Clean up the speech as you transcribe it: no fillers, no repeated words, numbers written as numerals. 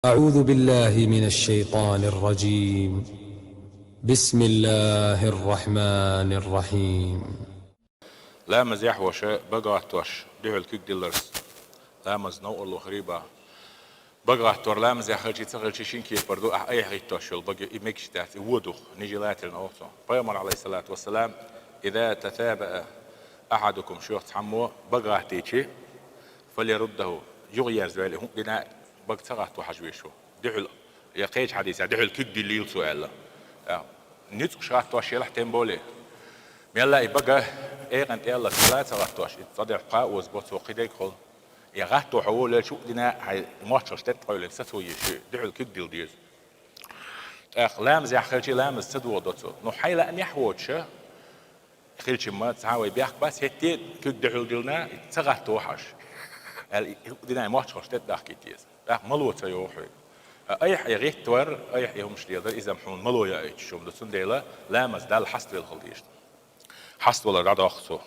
أعوذ بالله من الشيطان الرجيم. بسم الله الرحمن الرحيم. لامز يحوش بقعتوش دهل كيك ديلرز لامز نو الله خريبا بقعتور لامز يحرجي تغلشي شينكي بردو أي حيتوش البقى إمكش تحت ودوخ نيجي لاترن أوتو بيامر عليه الصلاة والسلام إذا تثابأ أحدكم شو تحمو بقعتيشي فليرده يغير زوالي هم دينا بقتغعتو حجويشو دهل يقيج حديثة دهل كيك ديليل سؤال نيتك شغعتو شيلح تنبولي ميلا يبقى إيه أنت يلا ثلاثة غطوش تصدق قا وزبط وقيدك خل يغطو حول شو دينا هاي ماتش تتقول ستوي شيء دعو كيك ديل ديز لام زي خلشي لام استدو دوتو نو حيلا أن يحوتش خلشي ما تعاوي بيحك بس هتي كيك دعو ديلنا تغطو حش دينا ماتش تتدخل كتير ملوت يوحي أي حي غير تور أي حي هم شليدر إذا محون ملو يا إيش شو بدو سنديلا لامز دال حست الخلديش حست ولا راد أخصو